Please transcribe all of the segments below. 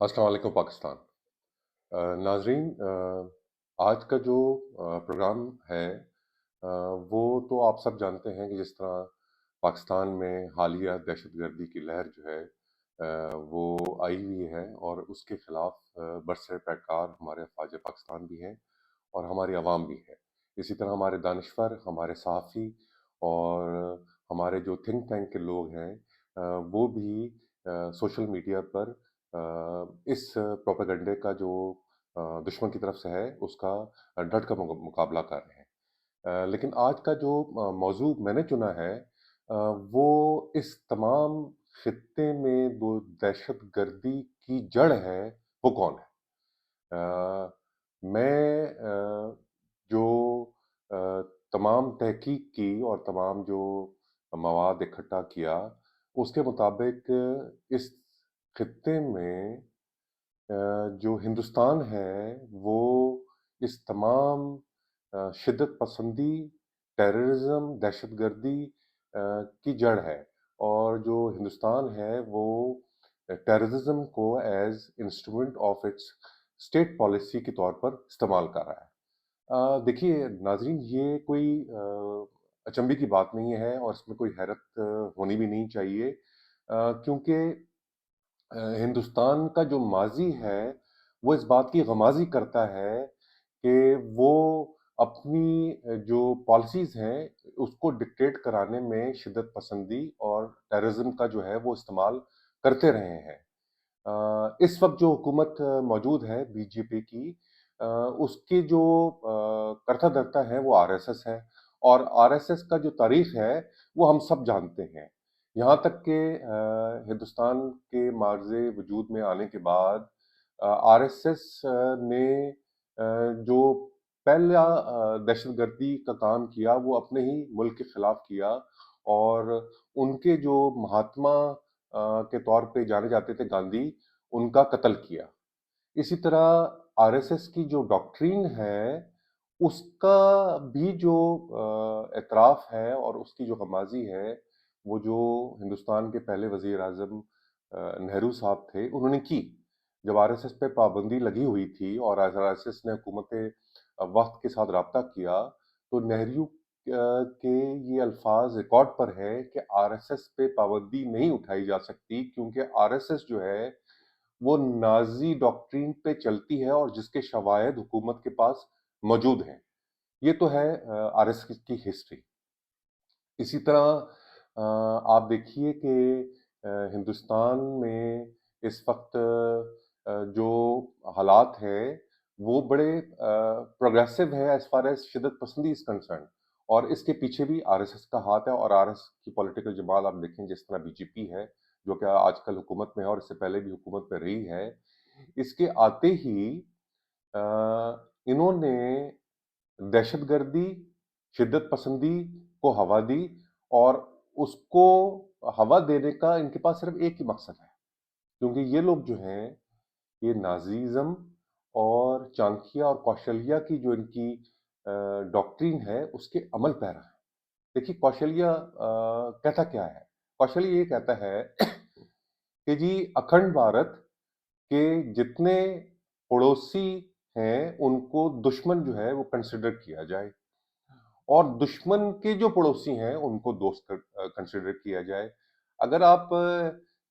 अस्सलाम वालेकुम पाकिस्तान। नाजरीन, आज का जो प्रोग्राम है, वो तो आप सब जानते हैं कि जिस तरह पाकिस्तान में हालिया दहशतगर्दी की लहर जो है वो आई हुई है, और उसके खिलाफ बरसर पैकार हमारे अफवाज पाकिस्तान भी हैं और हमारी आवाम भी है। इसी तरह हमारे दानिश्वर, हमारे सहाफ़ी और हमारे जो थिंक टैंक के लोग हैं, वो भी सोशल मीडिया पर इस प्रोपेगेंडे का जो दुश्मन की तरफ से है उसका डट कर मुकाबला कर रहे हैं। लेकिन आज का जो मौजू मैंने चुना है, वो इस तमाम खित्ते में जो दहशतगर्दी की जड़ है वो कौन है। मैं जो अ, तमाम तहकीक की और तमाम जो मवाद इकट्ठा किया, उसके मुताबिक इस खित्ते में जो हिंदुस्तान है वो इस तमाम शिद्दत पसंदी, टेररिज्म, दहशतगर्दी की जड़ है। और जो हिंदुस्तान है वो टेररिज्म को as instrument of its state policy के तौर पर इस्तेमाल कर रहा है। देखिए नाज़रीन, ये कोई अचंभे की बात नहीं है और इसमें कोई हैरत होनी भी नहीं चाहिए, क्योंकि हिंदुस्तान का जो माज़ी है, वो इस बात की गमाज़ी करता है कि वो अपनी जो पॉलिसीज़ हैं, उसको डिक्टेट कराने में शिद्दत पसंदी और टेररिज़्म का जो है वो इस्तेमाल करते रहे हैं। इस वक़्त जो हुकूमत मौजूद है बीजेपी की, उसकी जो कर्ता-धर्ता है वो आरएसएस है, और आरएसएस का जो तारीख़ है वो हम सब जानते हैं। यहाँ तक कि हिंदुस्तान के मार्ज़े वजूद में आने के बाद आरएसएस ने जो पहला दहशतगर्दी का काम किया वो अपने ही मुल्क के खिलाफ किया, और उनके जो महात्मा के तौर पे जाने जाते थे गांधी, उनका कत्ल किया। इसी तरह आरएसएस की जो डॉक्ट्रिन है, उसका भी जो एतराफ़ है और उसकी जो गमाज़ी है, वो जो हिंदुस्तान के पहले वज़ीर आज़म नेहरू साहब थे, उन्होंने की। जब आरएसएस पे पाबंदी लगी हुई थी और आरएसएस ने हुकूमत वक़्त के साथ राब्ता किया, तो नेहरू के ये अल्फ़ाज़ रिकॉर्ड पर है कि आरएसएस पे पाबंदी नहीं उठाई जा सकती, क्योंकि आरएसएस जो है वो नाज़ी डॉक्ट्रिन पे चलती है और जिसके शवाहिद हुकूमत के पास मौजूद हैं। ये तो है आरएसएस की हिस्ट्री। इसी तरह आप देखिए कि हिंदुस्तान में इस वक़्त जो हालात हैं, वो बड़े प्रोग्रेसिव हैं एज़ फ़ार एज़ शिद्दत पसंदी इज़ कंसर्न्ड, और इसके पीछे भी आरएसएस का हाथ है। और आरएसएस की पॉलिटिकल जमात आप देखें, जिस तरह बीजेपी है, जो कि आजकल हुकूमत में है और इससे पहले भी हुकूमत में रही है, इसके आते ही अ, इन्होंने दहशतगर्दी, शिद्दत पसंदी को हवा दी, और उसको हवा देने का इनके पास सिर्फ एक ही मकसद है, क्योंकि ये लोग जो हैं, ये नाज़िज़्म और चाणक्य और कौशल्या की जो इनकी डॉक्ट्रिन है, उसके अमल पैरा हैं। देखिए कौशल्या कहता क्या है? कौशल्या ये कहता है कि जी अखंड भारत के जितने पड़ोसी हैं, उनको दुश्मन जो है वो कंसिडर किया जाए, और दुश्मन के जो पड़ोसी हैं उनको दोस्त कंसिडर किया जाए। अगर आप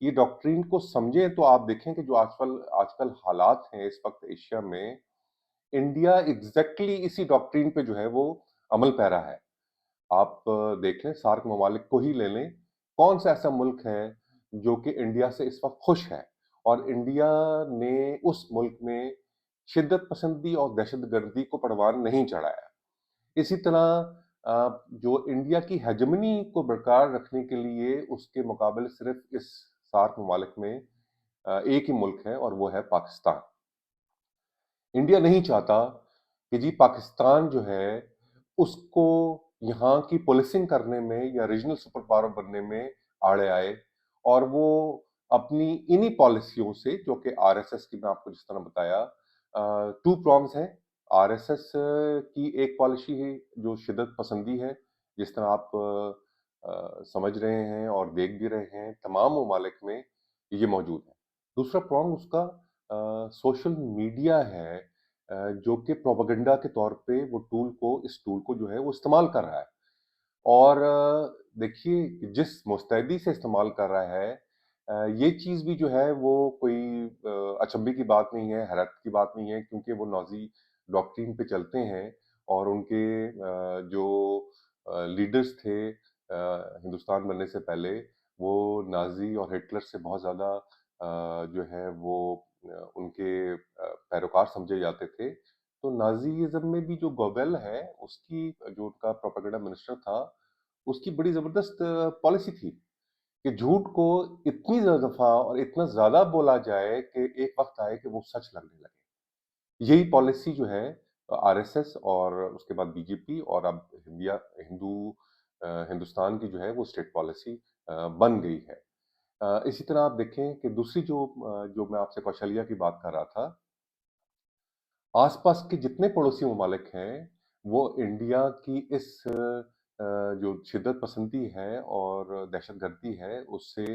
ये डॉक्ट्रिन को समझें तो आप देखें कि जो आजकल आजकल हालात हैं इस वक्त एशिया में, इंडिया एग्जैक्टली इसी डॉक्ट्रिन पे जो है वो अमल पैरा है। आप देख लें, सार्क ममालिक को ही ले लें, कौन सा ऐसा मुल्क है जो कि इंडिया से इस वक्त खुश है, और इंडिया ने उस मुल्क में शिद्दत पसंदी और दहशतगर्दी को परवान नहीं चढ़ाया। इसी तरह जो इंडिया की हेजेमनी को बरकरार रखने के लिए उसके मुकाबले सिर्फ इस सार्क ममालिक में एक ही मुल्क है, और वो है पाकिस्तान। इंडिया नहीं चाहता कि जी पाकिस्तान जो है उसको यहाँ की पुलिसिंग करने में या रीजनल सुपर पावर बनने में आड़े आए, और वो अपनी इन्हीं पॉलिसियों से, जो कि आरएसएस की मैं आपको जिस तरह बताया, टू प्रॉन्ग्स है। आरएसएस की एक पॉलिसी है जो शिदत पसंदी है, जिस तरह आप समझ रहे हैं और देख भी रहे हैं, तमाम ममालिक में ये मौजूद है। दूसरा प्रॉन्ग उसका सोशल मीडिया है जो कि प्रोपेगेंडा के तौर पे इस टूल को जो है वो इस्तेमाल कर रहा है। और देखिए जिस मुस्तैदी से इस्तेमाल कर रहा है, ये चीज़ भी जो है वो कोई अचंभे की बात नहीं है, हैरत की बात नहीं है, क्योंकि वो नाज़ी डॉक्ट्रिन पे चलते हैं और उनके जो लीडर्स थे हिंदुस्तान बनने से पहले, वो नाज़ी और हिटलर से बहुत ज़्यादा जो है वो उनके पैरोकार समझे जाते थे। तो नाज़ीइज़्म में भी जो गोबेल है, उसकी जो उनका प्रोपेगेंडा मिनिस्टर था, उसकी बड़ी ज़बरदस्त पॉलिसी थी कि झूठ को इतनी दफ़ा और इतना ज़्यादा बोला जाए कि एक वक़्त आए कि वो सच लगने लगे। यही पॉलिसी जो है आरएसएस और उसके बाद बीजेपी और अब हिंदुस्तान की जो है वो स्टेट पॉलिसी बन गई है। इसी तरह आप देखें कि दूसरी जो मैं आपसे कौशल्या की बात कर रहा था, आसपास के जितने पड़ोसी ममालिक हैं, वो इंडिया की इस जो शिद्दत पसंदी है और दहशतगर्दी है, उससे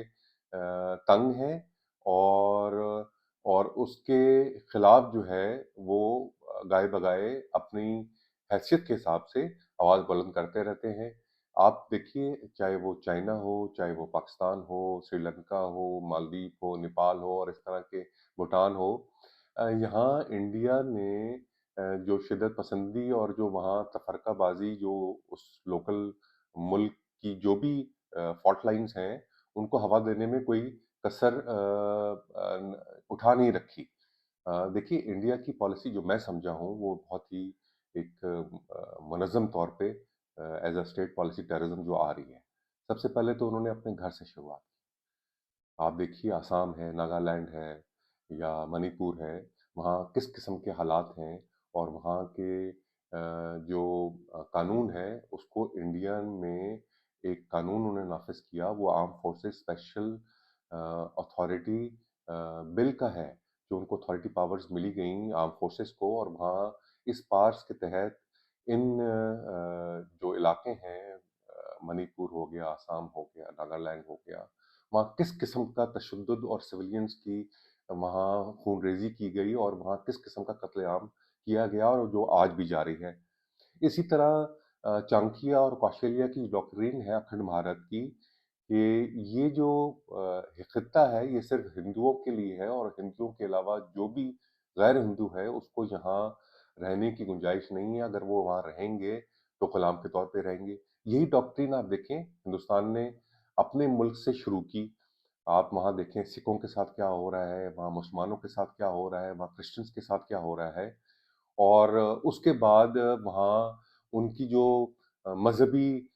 तंग हैं और उसके खिलाफ जो है वो गाए-बगाए अपनी हैसियत के हिसाब से आवाज़ बुलंद करते रहते हैं। आप देखिए, चाहे वो चाइना हो, चाहे वो पाकिस्तान हो, श्रीलंका हो, मालदीव हो, नेपाल हो और इस तरह के भूटान हो, यहाँ इंडिया ने जो शिद्दत पसंदी और जो वहाँ तफरकाबाज़ी जो उस लोकल मुल्क की जो भी फ़ॉल्ट लाइन्स हैं, उनको हवा देने में कोई कसर उठा नहीं रखी। देखिए, इंडिया की पॉलिसी जो मैं समझा हूँ, वो बहुत ही एक मुनज़्ज़म तौर पे एज़ अ स्टेट पॉलिसी टेररिज़्म जो आ रही है। सबसे पहले तो उन्होंने अपने घर से शुरुआत। आप देखिए आसाम है, नागालैंड है या मणिपुर है, वहाँ किस किस्म के हालात हैं और वहाँ के जो कानून है, उसको इंडिया में एक कानून उन्होंने नाफ़िज़ किया, वो armed forces special authority bill का है, जो उनको अथॉरिटी पावर्स मिली गईं आर्म्ड फोर्सेस को, और वहाँ इस पार्स के तहत इन जो इलाके हैं, मणिपुर हो गया, आसाम हो गया, नागालैंड हो गया, वहाँ किस किस्म का तशद्दुद और सिविलियंस की वहाँ खूनरेज़ी की गई और वहाँ किस किस्म का कत्लेआम किया गया और जो आज भी जारी है। इसी तरह चाणक्य और कौशल्या की डॉक्ट्रिन है अखंड भारत की, कि ये जो खित्ता है, ये सिर्फ़ हिंदुओं के लिए है और हिंदुओं के अलावा जो भी गैर हिंदू है, उसको यहाँ रहने की गुंजाइश नहीं है। अगर वो वहाँ रहेंगे, तो गुलाम के तौर पे रहेंगे। यही डॉक्ट्रिन आप देखें, हिंदुस्तान ने अपने मुल्क से शुरू की। आप वहाँ देखें सिखों के साथ क्या हो रहा है, वहाँ मुसलमानों के साथ क्या हो रहा है, वहाँ क्रिश्चियंस के साथ क्या हो रहा है, और उसके बाद वहाँ उनकी जो मज़हबी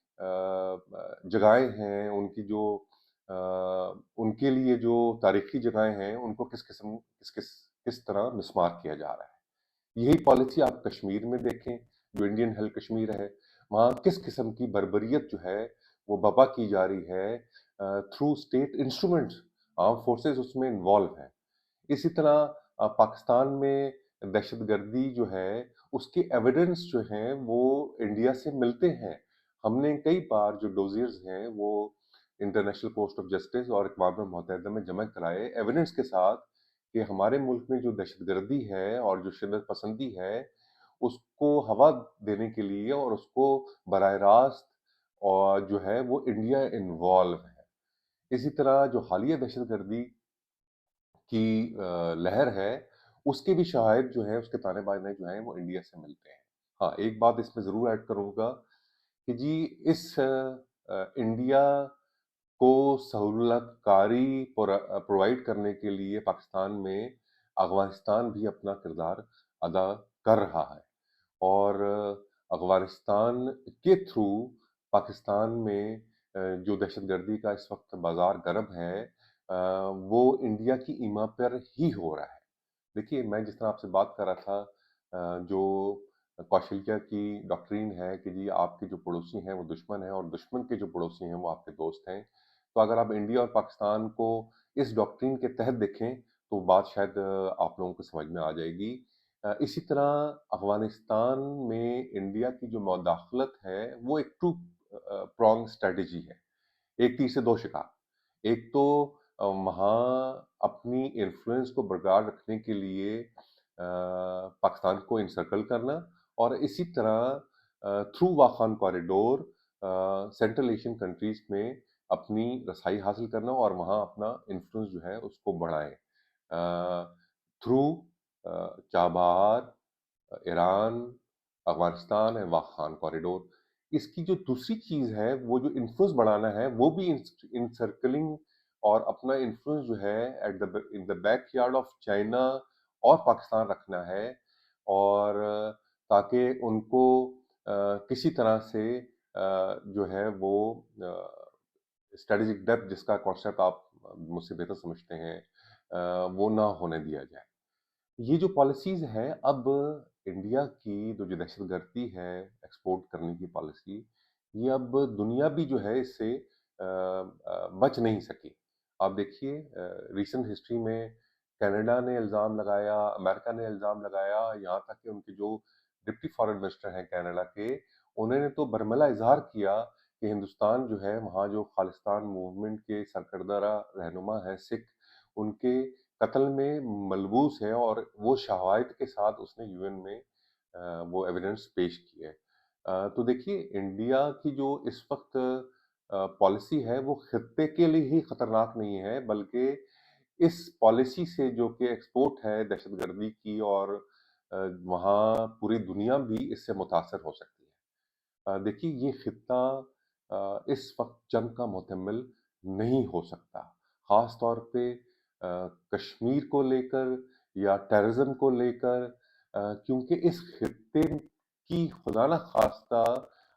जगहें हैं, उनकी जो उनके लिए जो तारीख़ी जगहें हैं, उनको किस तरह मिस्मार किया जा रहा है। यही पॉलिसी आप कश्मीर में देखें, जो इंडियन हेल्ड कश्मीर है, वहाँ किस किस्म की बर्बरियत जो है, वो बर्पा की जा रही है through state instruments, armed forces उसमें इन्वॉल्व हैं। इसी तरह पाकिस्तान में दहशतगर्दी जो है, उसके एविडेंस जो हैं, वो इंडिया से मिलते हैं। हमने कई बार जो डोज़ियर्स हैं, वो इंटरनेशनल कोर्ट ऑफ जस्टिस और अक़वाम मुत्तहिदा में जमा कराए, एविडेंस के साथ, कि हमारे मुल्क में जो दहशतगर्दी है और जो शिद्दत पसंदी है, उसको हवा देने के लिए और उसको बराह रास्त और जो है, वो इंडिया इन्वॉल्व है। इसी तरह जो हालिया दहशतगर्दी की लहर है, उसके भी शवाहिद जो हैं, उसके ताने-बाने जो हैं, वो इंडिया से मिलते हैं। हाँ, एक बात इसमें ज़रूर ऐड करूँगा कि जी इस इंडिया को सहूलतकारी प्रोवाइड करने के लिए पाकिस्तान में अफ़गानिस्तान भी अपना किरदार अदा कर रहा है, और अफ़गानिस्तान के थ्रू पाकिस्तान में जो दहशतगर्दी का इस वक़्त बाज़ार गर्म है, वो इंडिया की ईमा पर ही हो रहा है। देखिए, मैं जिस तरह आपसे बात कर रहा था, जो कौशल्या की डॉक्ट्रिन है कि जी आपके जो पड़ोसी हैं वो दुश्मन हैं और दुश्मन के जो पड़ोसी हैं वो आपके दोस्त हैं। तो अगर आप इंडिया और पाकिस्तान को इस डॉक्ट्रिन के तहत देखें, तो बात शायद आप लोगों को समझ में आ जाएगी। इसी तरह अफ़गानिस्तान में इंडिया की जो मुदाख़लत है, वो एक टू प्रॉन्ग स्ट्रैटेजी है। एक तीर से दो शिकार। एक तो وہاں اپنی انفلوئنس کو برقرار رکھنے کے لیے پاکستان کو انسرکل کرنا، اور اسی طرح through Wakhan corridor central Asian countries میں اپنی رسائی حاصل کرنا اور وہاں اپنا انفلوئنس جو ہے اس کو بڑھائیں through Chabahar, Iran, Afghanistan and Wakhan corridor. اس کی جو دوسری چیز ہے، وہ جو انفلوئنس بڑھانا ہے، وہ بھی انسرکلنگ اور اپنا انفلوئنس جو ہے at in the backyard of China اور پاکستان رکھنا ہے، اور تاکہ ان کو کسی طرح سے جو ہے وہ اسٹریٹجک ڈیپتھ، جس کا کانسیپٹ آپ مجھ سے بہتر سمجھتے ہیں، وہ نہ ہونے دیا جائے۔ یہ جو پالیسیز ہے، اب انڈیا کی جو دہشت گردی ہے ایکسپورٹ کرنے کی پالیسی، یہ اب دنیا بھی جو ہے اس سے بچ نہیں سکی۔ آپ دیکھیے ریسنٹ ہسٹری میں کینیڈا نے الزام لگایا، امریکہ نے الزام لگایا، یہاں تک کہ ان کے جو ڈپٹی فارن منسٹر ہیں کینیڈا کے، انہوں نے تو برملا اظہار کیا کہ ہندوستان جو ہے وہاں جو خالصتان موومنٹ کے سرکردہ رہنما ہیں سکھ، ان کے قتل میں ملبوس ہے، اور وہ شواہد کے ساتھ اس نے یو این میں وہ ایویڈنس پیش کی ہے۔ تو دیکھیے انڈیا کی جو اس وقت پالیسی ہے، وہ خطے کے لیے ہی خطرناک نہیں ہے، بلکہ اس پالیسی سے جو کہ ایکسپورٹ ہے دہشت گردی کی، اور وہاں پوری دنیا بھی اس سے متاثر ہو سکتی ہے۔ دیکھیے یہ خطہ اس وقت جنگ کا محتمل نہیں ہو سکتا، خاص طور پہ کشمیر کو لے کر یا ٹیررزم کو لے کر، کیونکہ اس خطے کی خدا نہ خواستہ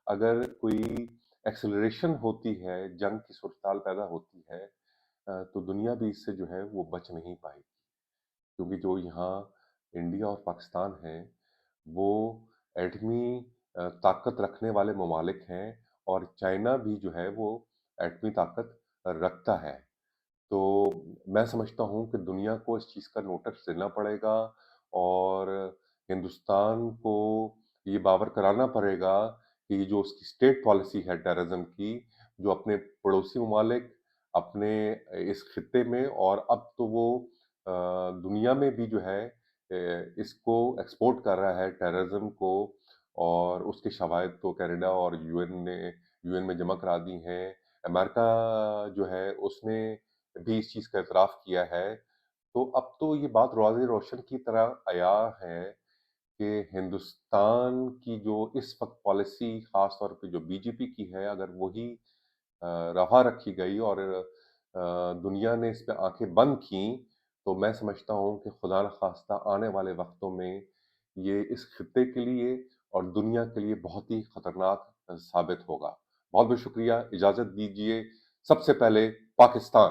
اگر کوئی ایکسلریشن ہوتی ہے، جنگ کی صورتحال پیدا ہوتی ہے، تو دنیا بھی اس سے جو ہے وہ بچ نہیں پائے گی، کیونکہ جو یہاں انڈیا اور پاکستان ہیں وہ ایٹمی طاقت رکھنے والے ممالک ہیں، اور چائنا بھی جو ہے وہ ایٹمی طاقت رکھتا ہے۔ تو میں سمجھتا ہوں کہ دنیا کو اس چیز کا نوٹس دینا پڑے گا، اور ہندوستان کو یہ باور کرانا پڑے گا کہ یہ جو اس کی اسٹیٹ پالیسی ہے ٹیررزم کی، جو اپنے پڑوسی ممالک، اپنے اس خطے میں، اور اب تو وہ دنیا میں بھی جو ہے اس کو ایکسپورٹ کر رہا ہے ٹیررزم کو، اور اس کے شواہد تو کینیڈا اور یو این میں جمع کرا دی ہیں۔ امریکہ جو ہے اس نے بھی اس چیز کا اعتراف کیا ہے۔ تو اب تو یہ بات واضح روشن کی طرح عیاں ہے کہ ہندوستان کی جو اس وقت پالیسی، خاص طور پہ جو بی جے پی کی ہے، اگر وہی روا رکھی گئی اور دنیا نے اس پہ آنکھیں بند کیں، تو میں سمجھتا ہوں کہ خدا نخواستہ آنے والے وقتوں میں یہ اس خطے کے لیے اور دنیا کے لیے بہت ہی خطرناک ثابت ہوگا۔ بہت بہت شکریہ، اجازت دیجیے۔ سب سے پہلے پاکستان۔